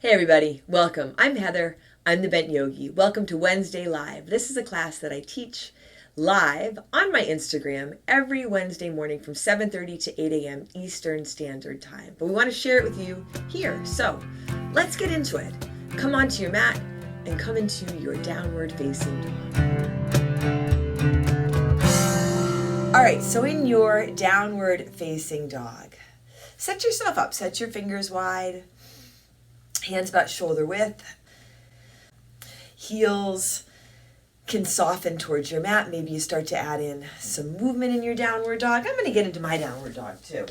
Hey everybody, welcome. I'm Heather. I'm the Bent Yogi. Welcome to Wednesday Live. This is a class that I teach live on my Instagram every Wednesday morning from 7:30 to 8 a.m. Eastern Standard Time. But we want to share it with you here. So let's get into it. Come onto your mat and come into your downward facing dog. All right, so in your downward facing dog, set yourself up. Set your fingers wide. Hands about shoulder width. Heels can soften towards your mat. Maybe you start to add in some movement in your downward dog. I'm going to get into my downward dog too.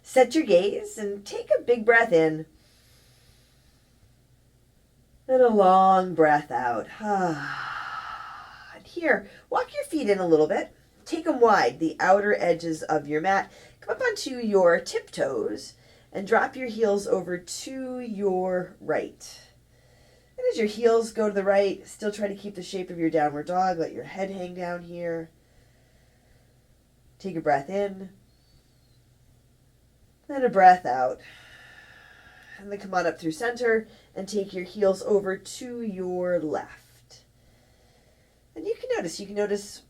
Set your gaze and take a big breath in and a long breath out. And here, walk your feet in a little bit. Take them wide, the outer edges of your mat. Come up onto your tiptoes and drop your heels over to your right. And as your heels go to the right, still try to keep the shape of your downward dog. Let your head hang down here. Take a breath in. Then a breath out. And then come on up through center and take your heels over to your left. And you can notice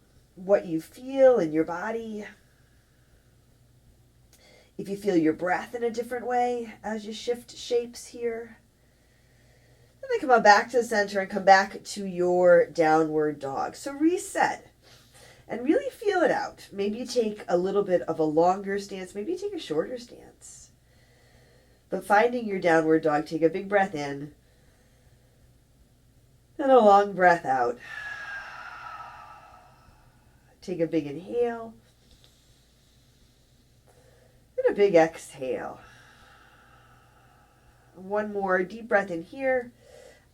what you feel in your body. If you feel your breath in a different way as you shift shapes here. And then come on back to the center and come back to your downward dog. So reset and really feel it out. Maybe you take a little bit of a longer stance. Maybe you take a shorter stance. But finding your downward dog, take a big breath in and a long breath out. Take a big inhale and a big exhale. One more deep breath in here.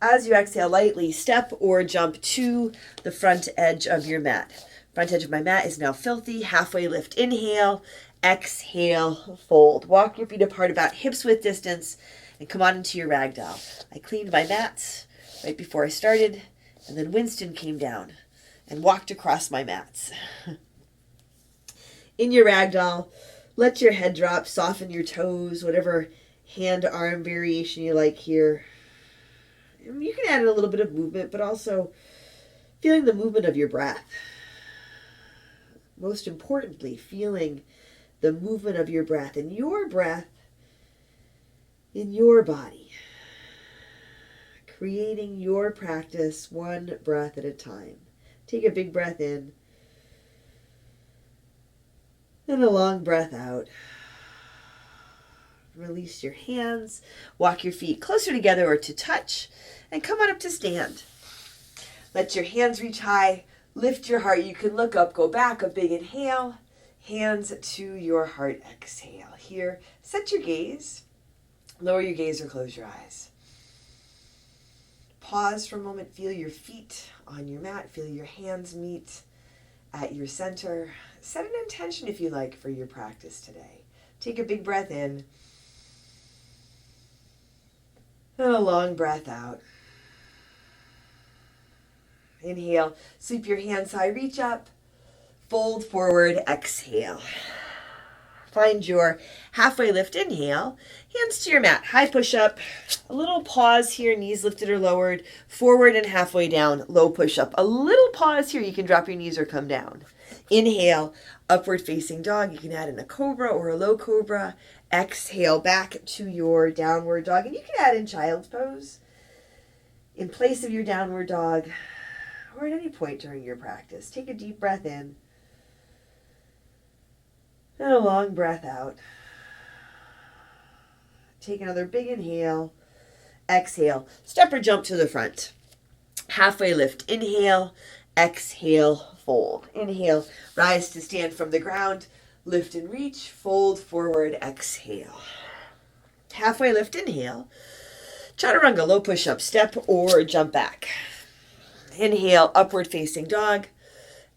As you exhale, lightly step or jump to the front edge of your mat. Front edge of my mat is now filthy. Halfway lift, inhale, exhale, fold. Walk your feet apart about hips width distance and come on into your ragdoll. I cleaned my mats right before I started, and then Winston came down and walked across my mats. In your ragdoll, let your head drop, soften your toes, whatever hand-arm variation you like here. You can add in a little bit of movement, but also feeling the movement of your breath. Most importantly, feeling the movement of your breath and your breath in your body. Creating your practice one breath at a time. Take a big breath in and a long breath out. Release your hands. Walk your feet closer together or to touch and come on up to stand. Let your hands reach high. Lift your heart. You can look up, go back, a big inhale. Hands to your heart. Exhale. Here, set your gaze. Lower your gaze or close your eyes. Pause for a moment. Feel your feet on your mat. Feel your hands meet at your center. Set an intention, if you like, for your practice today. Take a big breath in and a long breath out. Inhale. Sweep your hands high. Reach up. Fold forward. Exhale. Find your halfway lift. Inhale. Hands to your mat. High push-up. A little pause here. Knees lifted or lowered. Forward and halfway down. Low push-up. A little pause here. You can drop your knees or come down. Inhale. Upward facing dog. You can add in a cobra or a low cobra. Exhale. Back to your downward dog. And you can add in child's pose in place of your downward dog or at any point during your practice. Take a deep breath in and a long breath out. Take another big inhale. Exhale. Step or jump to the front. Halfway lift. Inhale. Exhale. Fold. Inhale. Rise to stand from the ground. Lift and reach. Fold forward. Exhale. Halfway lift. Inhale. Chaturanga. Low push-up. Step or jump back. Inhale. Upward facing dog.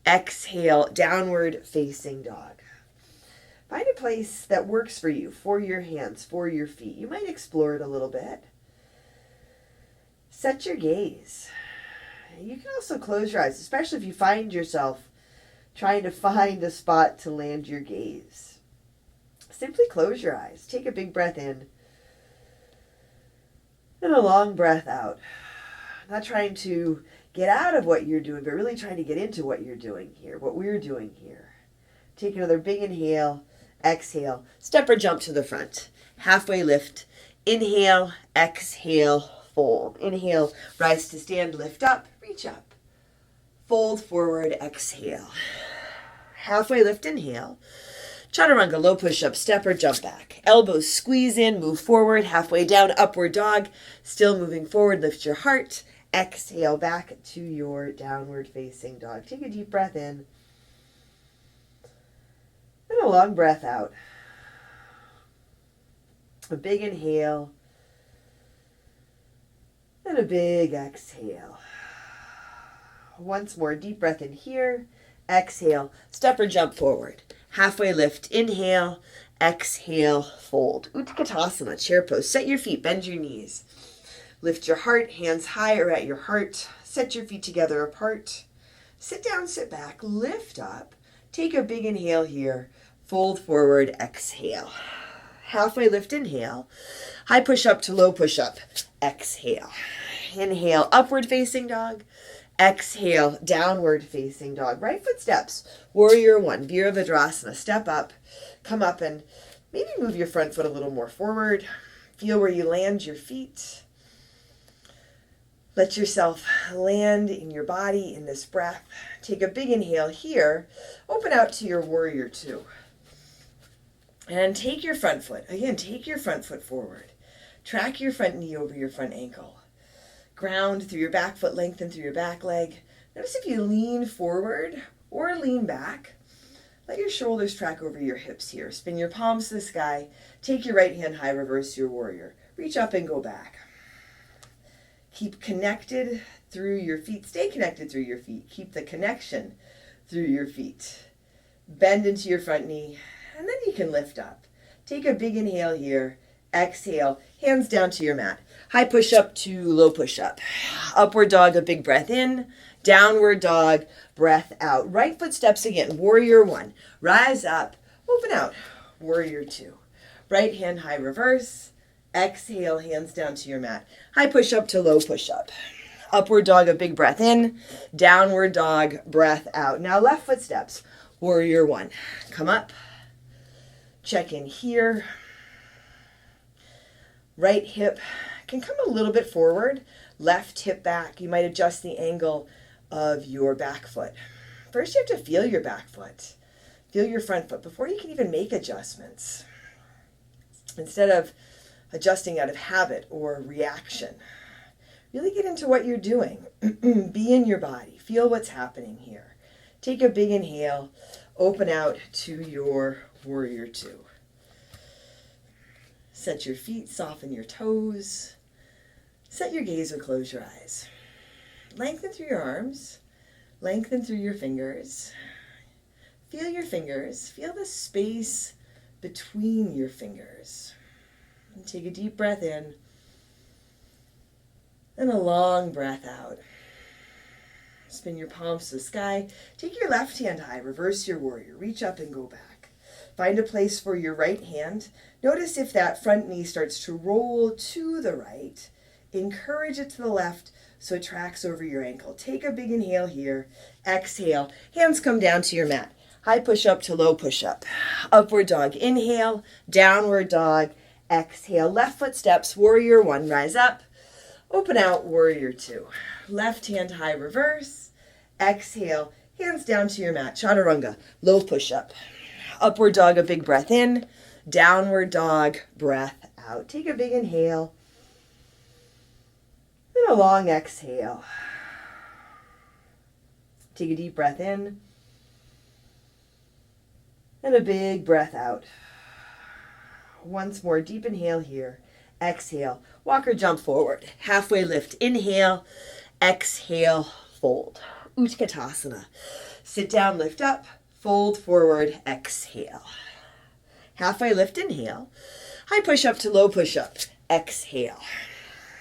Exhale. Downward facing dog. Find a place that works for you, for your hands, for your feet. You might explore it a little bit. Set your gaze. You can also close your eyes, especially if you find yourself trying to find a spot to land your gaze. Simply close your eyes. Take a big breath in and a long breath out. Not trying to get out of what you're doing, but really trying to get into what you're doing here, what we're doing here. Take another big inhale, exhale, step or jump to the front. Halfway lift, inhale, exhale, fold. Inhale, rise to stand, lift up, reach up. Fold forward, exhale. Halfway lift, inhale. Chaturanga, low push-up, step or jump back. Elbows squeeze in, move forward, halfway down, upward dog. Still moving forward, lift your heart. Exhale back to your downward facing dog. Take a deep breath in. And a long breath out. A big inhale. And a big exhale. Once more, deep breath in here. Exhale, step or jump forward. Halfway lift, inhale, exhale, fold. Utkatasana, chair pose. Set your feet, bend your knees. Lift your heart, hands high or at your heart. Set your feet together apart. Sit down, sit back, lift up. Take a big inhale here. Fold forward, exhale. Halfway lift, inhale. High push up to low push up. Exhale. Inhale, upward facing dog. Exhale, downward facing dog. Right foot steps. Warrior one, Virabhadrasana. Step up, come up and maybe move your front foot a little more forward. Feel where you land your feet. Let yourself land in your body in this breath. Take a big inhale here. Open out to your warrior two. And take your front foot. Again, take your front foot forward. Track your front knee over your front ankle. Ground through your back foot, lengthen through your back leg. Notice if you lean forward or lean back. Let your shoulders track over your hips here. Spin your palms to the sky. Take your right hand high, reverse your warrior. Reach up and go back. Keep connected through your feet. Stay connected through your feet. Keep the connection through your feet. Bend into your front knee, and then you can lift up. Take a big inhale here. Exhale, hands down to your mat. High push up to low push up. Upward dog, a big breath in. Downward dog, breath out. Right foot steps again. Warrior one. Rise up, open out. Warrior two. Right hand high reverse. Exhale, hands down to your mat. High push up to low push up. Upward dog, a big breath in. Downward dog, breath out. Now left foot steps. Warrior one. Come up. Check in here. Right hip can come a little bit forward. Left hip back. You might adjust the angle of your back foot. First, you have to feel your back foot. Feel your front foot before you can even make adjustments. Instead of adjusting out of habit or reaction, really get into what you're doing. Be in your body. Feel what's happening here. Take a big inhale. Open out to your warrior two. Set your feet, soften your toes. Set your gaze or close your eyes. Lengthen through your arms. Lengthen through your fingers. Feel your fingers. Feel the space between your fingers. And take a deep breath in. And a long breath out. Spin your palms to the sky. Take your left hand high. Reverse your warrior. Reach up and go back. Find a place for your right hand. Notice if that front knee starts to roll to the right. Encourage it to the left so it tracks over your ankle. Take a big inhale here. Exhale. Hands come down to your mat. High push up to low push up. Upward dog. Inhale. Downward dog. Exhale. Left foot steps. Warrior one. Rise up. Open out. Warrior two. Left hand high reverse. Exhale. Hands down to your mat. Chaturanga. Low push up. Upward dog, a big breath in. Downward dog, breath out. Take a big inhale. And a long exhale. Take a deep breath in. And a big breath out. Once more, deep inhale here. Exhale. Walk or jump forward. Halfway lift. Inhale. Exhale. Fold. Utkatasana. Sit down, lift up. Fold forward, exhale. Halfway lift, inhale. High push up to low push up. Exhale.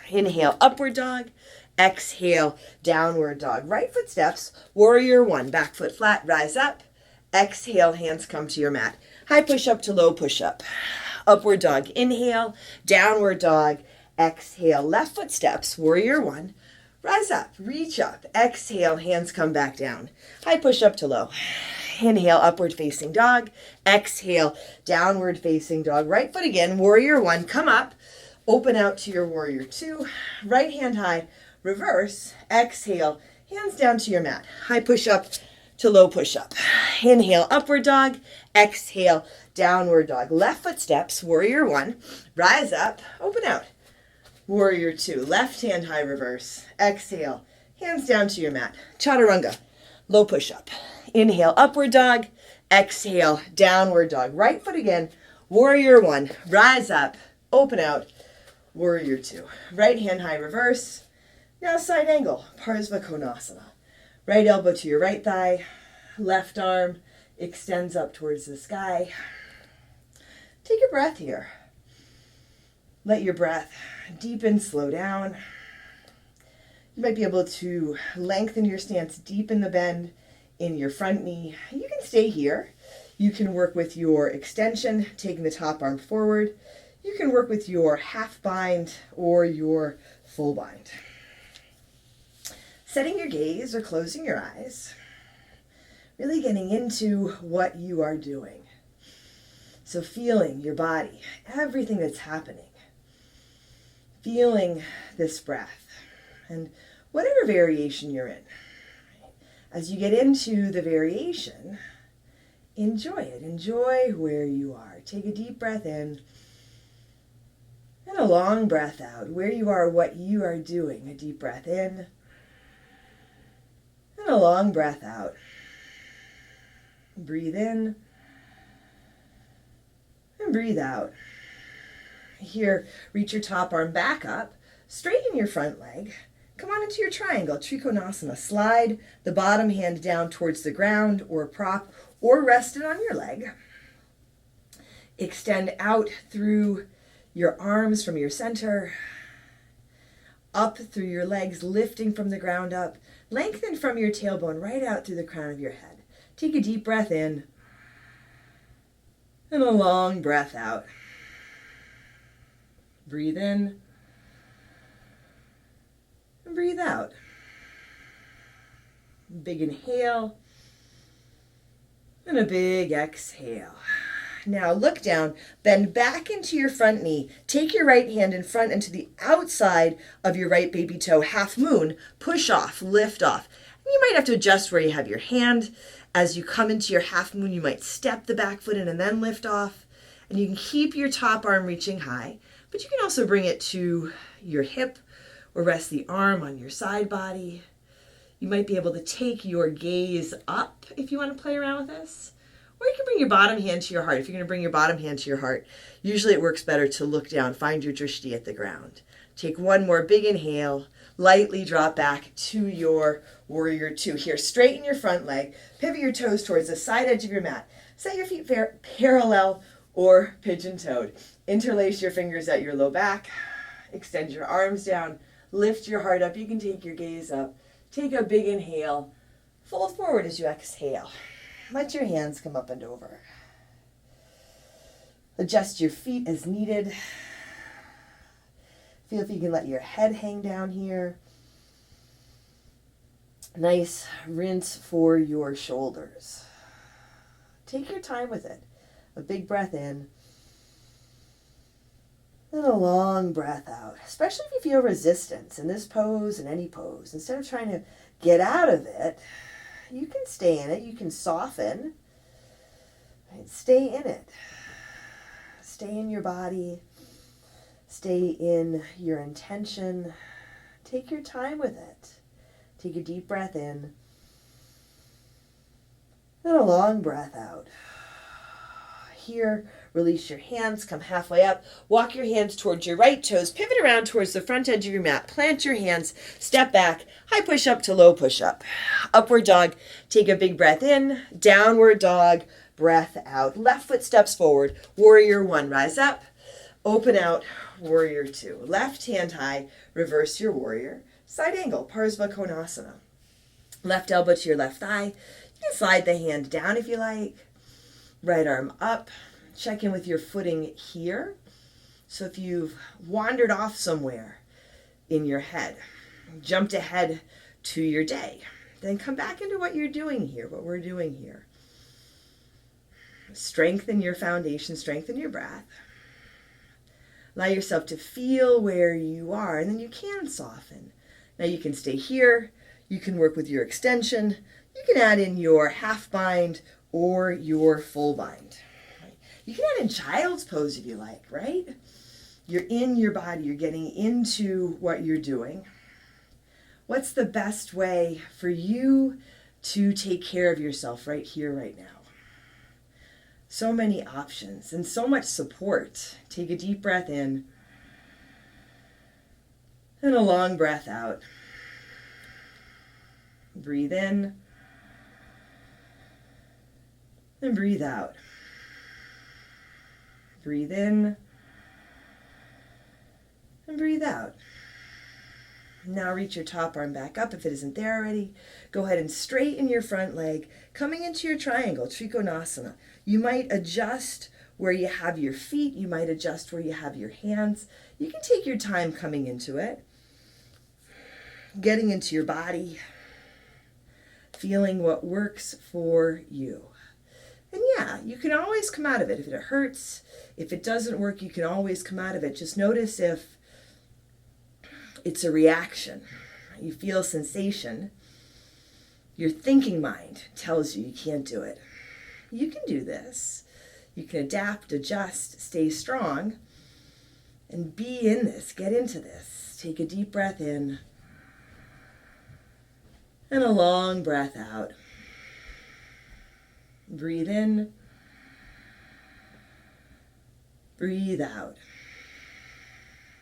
Inhale, upward dog. Exhale, downward dog. Right foot steps. Warrior one. Back foot flat, rise up. Exhale, hands come to your mat. High push-up to low push-up. Upward dog. Inhale, downward dog. Exhale, left foot steps, warrior one. Rise up, reach up. Exhale, hands come back down. High push-up to low. Inhale, upward facing dog. Exhale, downward facing dog. Right foot again, warrior one. Come up, open out to your warrior two. Right hand high, reverse. Exhale, hands down to your mat. High push-up to low push-up. Inhale, upward dog. Exhale, downward dog. Left foot steps, warrior one. Rise up, open out. Warrior two. Left hand high, reverse. Exhale, hands down to your mat. Chaturanga, low push-up. Inhale, upward dog. Exhale, downward dog. Right foot again, warrior one. Rise up, open out. Warrior two. Right hand high, reverse. Now side angle, Parsva Konasana. Right elbow to your right thigh, left arm extends up towards the sky. Take a breath here. Let your breath deepen, slow down. You might be able to lengthen your stance, deepen the bend in your front knee. You can stay here. You can work with your extension, taking the top arm forward. You can work with your half bind or your full bind. Setting your gaze or closing your eyes, really getting into what you are doing. So feeling your body, everything that's happening, feeling this breath, and whatever variation you're in. As you get into the variation, enjoy it. Enjoy where you are. Take a deep breath in and a long breath out. Where you are, what you are doing. A deep breath in and a long breath out. Breathe in and breathe out. Here, reach your top arm back up, straighten your front leg, come on into your triangle, Trikonasana. Slide the bottom hand down towards the ground or prop or rest it on your leg. Extend out through your arms from your center, up through your legs, lifting from the ground up. Lengthen from your tailbone right out through the crown of your head. Take a deep breath in and a long breath out. Breathe in and breathe out. Big inhale and a big exhale. Now look down, bend back into your front knee. Take your right hand in front and to the outside of your right baby toe, half moon. Push off, lift off. And you might have to adjust where you have your hand. As you come into your half moon, you might step the back foot in and then lift off. And you can keep your top arm reaching high, but you can also bring it to your hip or rest the arm on your side body. You might be able to take your gaze up if you want to play around with this. Or you can bring your bottom hand to your heart. If you're going to bring your bottom hand to your heart, usually it works better to look down, find your drishti at the ground. Take one more big inhale, lightly drop back to your warrior two. Here, straighten your front leg, pivot your toes towards the side edge of your mat. Set your feet parallel or pigeon-toed. Interlace your fingers at your low back, extend your arms down, lift your heart up. You can take your gaze up. Take a big inhale, fold forward as you exhale. Let your hands come up and over. Adjust your feet as needed. Feel if you can let your head hang down here. Nice rinse for your shoulders. Take your time with it. A big breath in and a long breath out, especially if you feel resistance in this pose and any pose. Instead of trying to get out of it, you can stay in it. You can soften. Right? Stay in it. Stay in your body. Stay in your intention. Take your time with it. Take a deep breath in and a long breath out. Here, release your hands, come halfway up, walk your hands towards your right toes, pivot around towards the front edge of your mat, plant your hands, step back, high push up to low push up. Upward dog, take a big breath in, downward dog, breath out. Left foot steps forward, warrior one, rise up, open out, warrior two. Left hand high, reverse your warrior. Side angle, Parsva Konasana. Left elbow to your left thigh. Slide the hand down if you like. Right arm up. Check in with your footing here. So if you've wandered off somewhere in your head, jumped ahead to your day, then come back into what you're doing here, what we're doing here. Strengthen your foundation, strengthen your breath. Allow yourself to feel where you are, and then you can soften. Now you can stay here, you can work with your extension, you can add in your half bind or your full bind. You can add in child's pose if you like, right? You're in your body, you're getting into what you're doing. What's the best way for you to take care of yourself right here, right now? So many options and so much support. Take a deep breath in and a long breath out. Breathe in and breathe out. Breathe in and breathe out. Now reach your top arm back up if it isn't there already. Go ahead and straighten your front leg, coming into your triangle, Trikonasana. You might adjust where you have your feet. You might adjust where you have your hands. You can take your time coming into it. Getting into your body. Feeling what works for you. And yeah, you can always come out of it. If it hurts, if it doesn't work, you can always come out of it. Just notice if it's a reaction. You feel sensation. Your thinking mind tells you you can't do it. You can do this. You can adapt, adjust, stay strong, and be in this. Get into this. Take a deep breath in and a long breath out. Breathe in. Breathe out.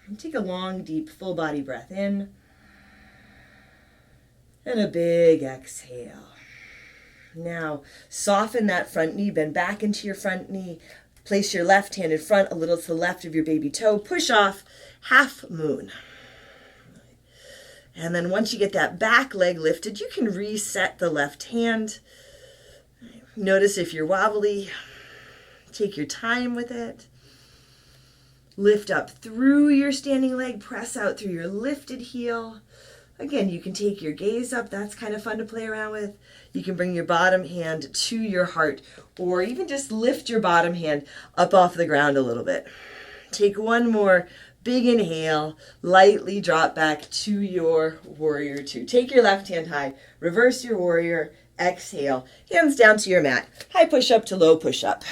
And take a long, deep, full body breath in. And a big exhale. Now, soften that front knee, bend back into your front knee. Place your left hand in front, a little to the left of your baby toe. Push off, half moon. And then once you get that back leg lifted, you can reset the left hand. Notice if you're wobbly. Take your time with it. Lift up through your standing leg, press out through your lifted heel. Again, you can take your gaze up. That's kind of fun to play around with. You can bring your bottom hand to your heart, or even just lift your bottom hand up off the ground a little bit. Take one more big inhale, lightly drop back to your warrior two. Take your left hand high, reverse your warrior, exhale, hands down to your mat. High push-up to low push-up.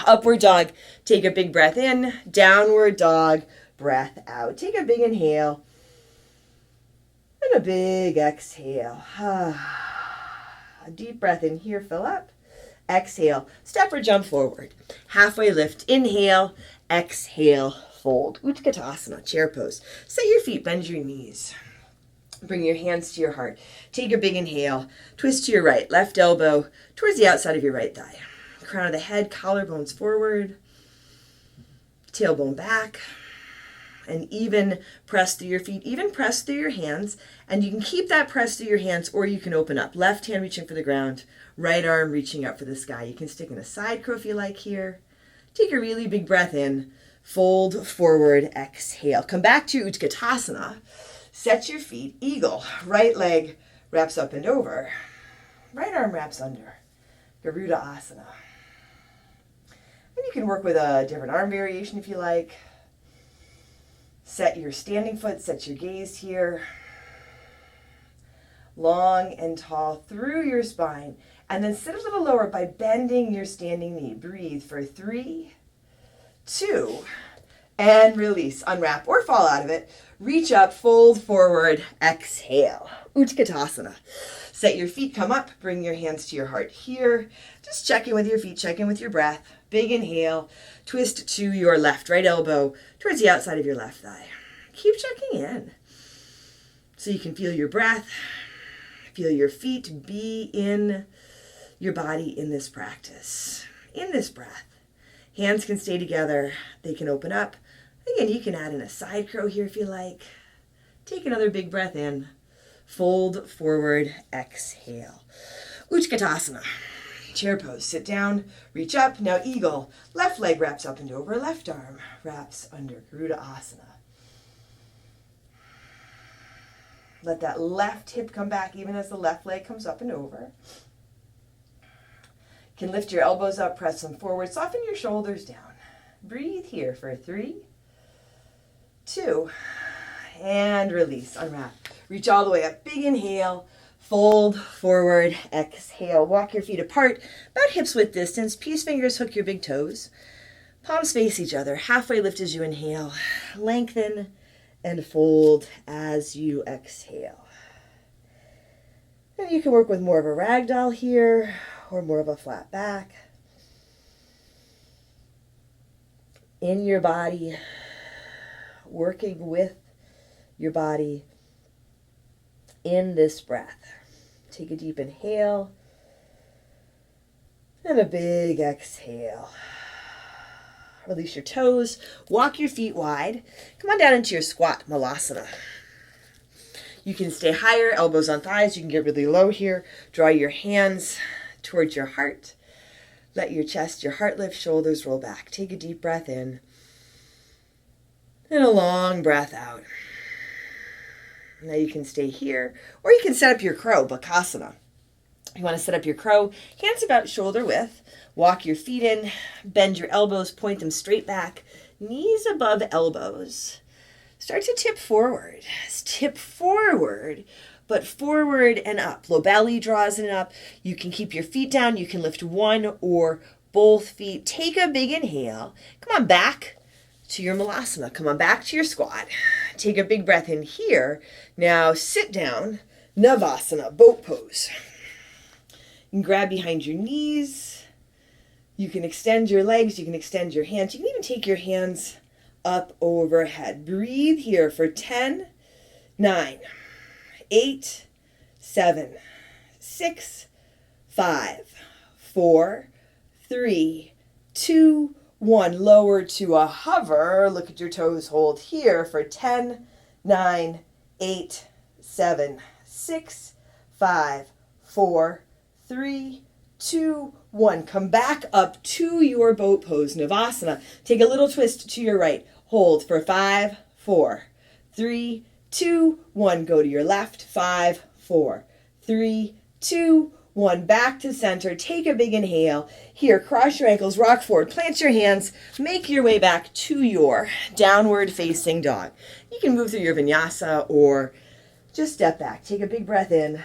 Upward dog, take a big breath in. Downward dog, breath out. Take a big inhale and a big exhale. A deep breath in here, fill up. Exhale, step or jump forward. Halfway lift, inhale, exhale, fold. Utkatasana, chair pose. Set your feet, bend your knees. Bring your hands to your heart. Take a big inhale. Twist to your right. Left elbow towards the outside of your right thigh. Crown of the head, collarbones forward. Tailbone back. And even press through your feet. Even press through your hands. And you can keep that press through your hands, or you can open up. Left hand reaching for the ground. Right arm reaching up for the sky. You can stick in a side crow if you like here. Take a really big breath in. Fold forward. Exhale. Come back to Utkatasana. Set your feet, eagle. Right leg wraps up and over. Right arm wraps under. Garuda Asana. And you can work with a different arm variation if you like. Set your standing foot, set your gaze here. Long and tall through your spine. And then sit a little lower by bending your standing knee. Breathe for 3, 2, and release. Unwrap or fall out of it. Reach up, fold forward, exhale. Utkatasana. Set your feet, come up, bring your hands to your heart here. Just check in with your feet, check in with your breath. Big inhale, twist to your left, right elbow towards the outside of your left thigh. Keep checking in so you can feel your breath, feel your feet, be in your body in this practice, in this breath. Hands can stay together, they can open up. Again, you can add in a side crow here if you like. Take another big breath in. Fold forward, exhale. Utkatasana. Chair pose. Sit down, reach up. Now eagle. Left leg wraps up and over. Left arm wraps under. Garuda Asana. Let that left hip come back even as the left leg comes up and over. You can lift your elbows up, press them forward, soften your shoulders down. Breathe here for 3, 2, and release. Unwrap. Reach all the way up. Big inhale. Fold forward. Exhale. Walk your feet apart, about hips width distance. Peace fingers hook your big toes. Palms face each other. Halfway lift as you inhale. Lengthen and fold as you exhale. And you can work with more of a ragdoll here or more of a flat back. In your body, working with your body in this breath. Take a deep inhale and a big exhale. Release your toes, walk your feet wide. Come on down into your squat malasana. You can stay higher, elbows on thighs. You can get really low here. Draw your hands towards your heart. Let your chest, your heart lift, shoulders roll back. Take a deep breath in and a long breath out. Now you can stay here, or you can set up your crow, Bakasana. You want to set up your crow, hands about shoulder width. Walk your feet in, bend your elbows, point them straight back, knees above elbows. Start to tip forward. Tip forward, but forward and up. Low belly draws in and up. You can keep your feet down. You can lift one or both feet. Take a big inhale. Come on back to your malasana. Come on back to your squat. Take a big breath in here. Now sit down, Navasana, boat pose. You can grab behind your knees. You can extend your legs. You can extend your hands. You can even take your hands up overhead. Breathe here for 10, 9, 8, 7, 6, 5, 4, 3, 2, 1. Lower to a hover. Look at your toes. Hold here for 10, 9, 8, 7, 6, 5, 4, 3, 2, 1. Come back up to your boat pose, Navasana. Take a little twist to your right. Hold for 5, 4, 3, 2, 1. Go to your left. 5, 4, 3, 2, 1. Back to center. Take a big inhale. Here, cross your ankles, rock forward, plant your hands, make your way back to your downward facing dog. You can move through your vinyasa or just step back. Take a big breath in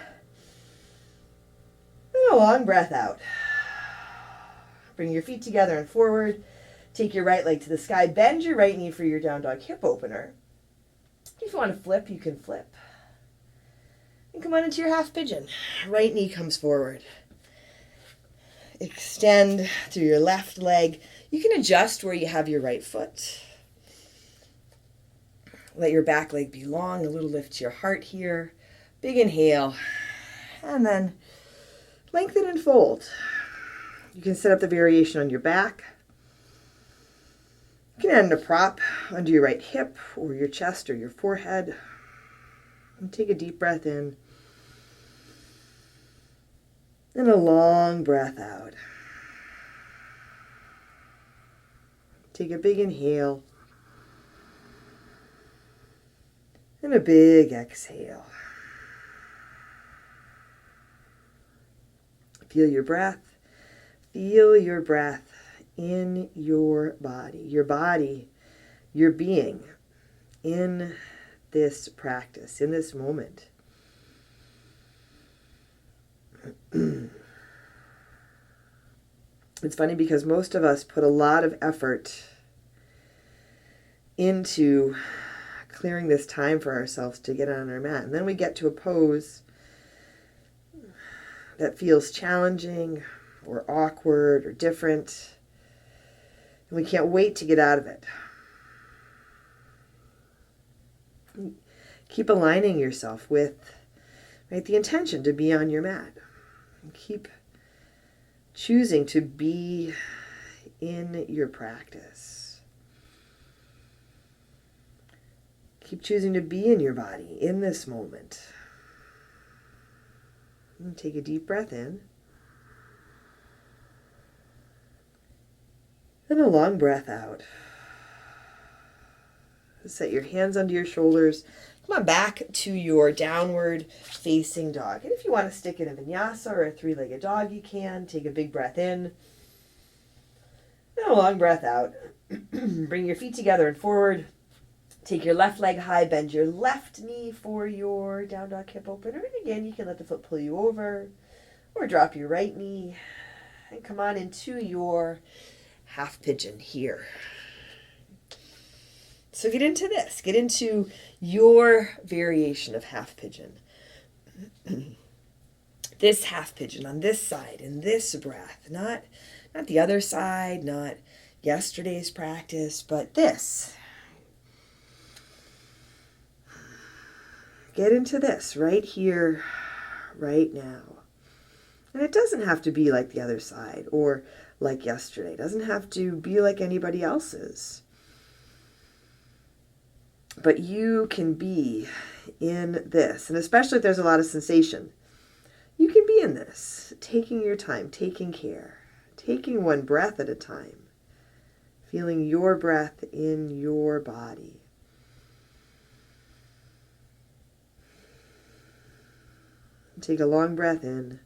and a long breath out. Bring your feet together and forward. Take your right leg to the sky. Bend your right knee for your down dog hip opener. If you want to flip, you can flip. And come on into your half pigeon. Right knee comes forward. Extend through your left leg. You can adjust where you have your right foot. Let your back leg be long. A little lift to your heart here. Big inhale. And then lengthen and fold. You can set up the variation on your back. You can add in a prop under your right hip or your chest or your forehead. And take a deep breath in. And a long breath out. Take a big inhale. And a big exhale. Feel your breath. Feel your breath in your body, your being in this practice, in this moment. It's funny because most of us put a lot of effort into clearing this time for ourselves to get on our mat. And then we get to a pose that feels challenging or awkward or different. And we can't wait to get out of it. Keep aligning yourself with the intention to be on your mat. And keep choosing to be in your practice. Keep choosing to be in your body in this moment. And take a deep breath in. And a long breath out. Set your hands under your shoulders. Come on back to your downward facing dog. And if you want to stick in a vinyasa or a three-legged dog, you can. Take a big breath in. And a long breath out. Bring your feet together and forward. Take your left leg high. Bend your left knee for your down dog hip opener. And again, you can let the foot pull you over or drop your right knee. And come on into your half pigeon here. So get into this. Get into your variation of half pigeon. This half pigeon on this side in this breath. Not the other side, not yesterday's practice, but this. Get into this right here, right now. And it doesn't have to be like the other side or like yesterday. It doesn't have to be like anybody else's. But you can be in this, and especially if there's a lot of sensation, you can be in this, taking your time, taking care, taking one breath at a time, feeling your breath in your body. Take a long breath in,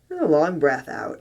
and a long breath out.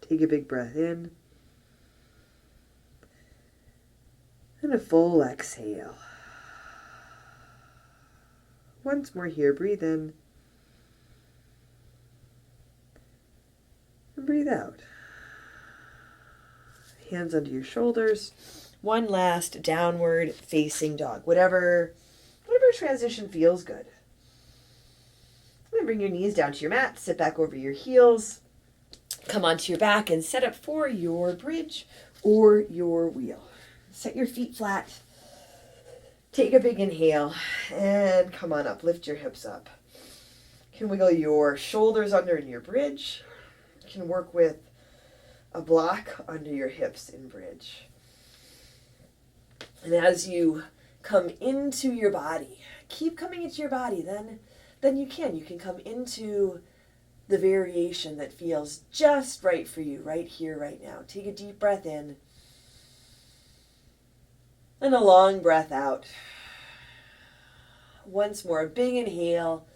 Take a big breath in. And a full exhale. Once more here, breathe in. And breathe out. Hands under your shoulders. One last downward facing dog. Whatever transition feels good. And then bring your knees down to your mat. Sit back over your heels. Come onto your back and set up for your bridge or your wheel. Set your feet flat. Take a big inhale and come on up. Lift your hips up. You can wiggle your shoulders under in your bridge. You can work with a block under your hips in bridge. And as you come into your body, keep coming into your body, then you can come into the variation that feels just right for you, right here, right now. Take a deep breath in and a long breath out. Once more, a big inhale.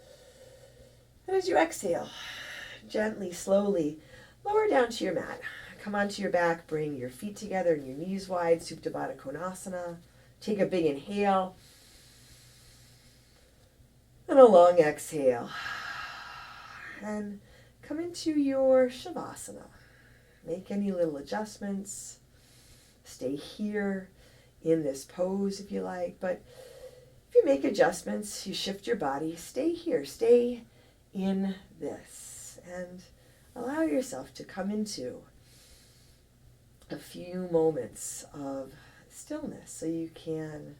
And as you exhale, gently, slowly, lower down to your mat. Come onto your back, bring your feet together and your knees wide, Supta Baddha Konasana. Take a big inhale and a long exhale. And come into your Shavasana. Make any little adjustments. Stay here in this pose if you like. But if you make adjustments, you shift your body, stay here. Stay in this. And allow yourself to come into a few moments of stillness so you can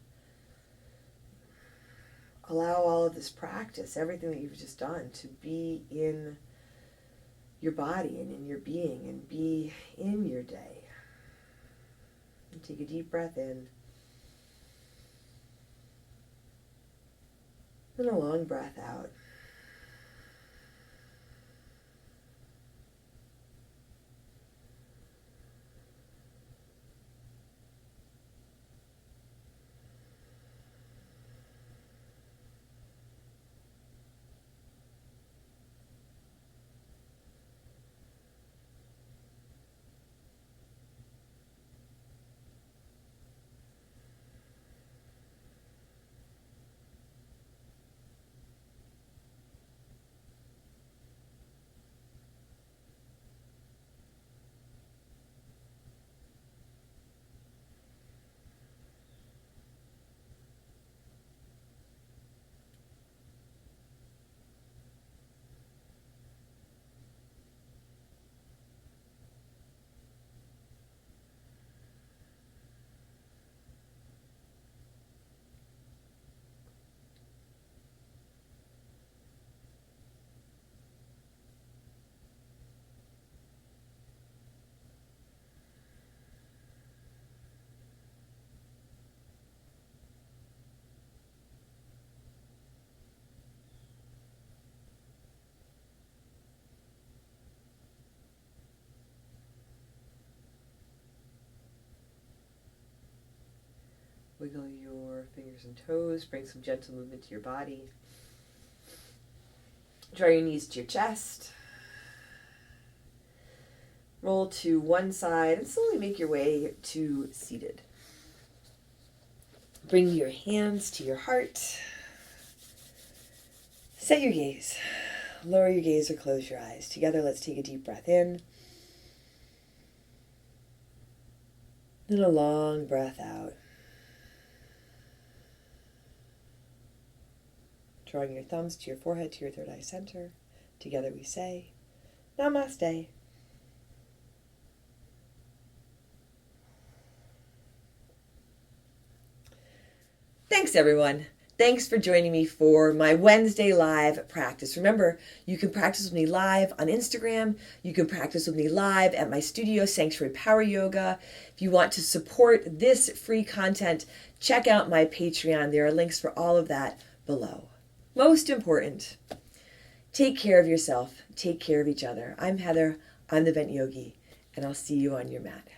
allow all of this practice, everything that you've just done, to be in your body and in your being and be in your day. And take a deep breath in and a long breath out. Wiggle your fingers and toes. Bring some gentle movement to your body. Draw your knees to your chest. Roll to one side and slowly make your way to seated. Bring your hands to your heart. Set your gaze. Lower your gaze or close your eyes. Together, let's take a deep breath in. Then a long breath out. Drawing your thumbs to your forehead, to your third eye center. Together we say, Namaste. Thanks, everyone. Thanks for joining me for my Wednesday live practice. Remember, you can practice with me live on Instagram. You can practice with me live at my studio, Sanctuary Power Yoga. If you want to support this free content, check out my Patreon. There are links for all of that below. Most important, take care of yourself. Take care of each other. I'm Heather. I'm the Vent Yogi, and I'll see you on your mat.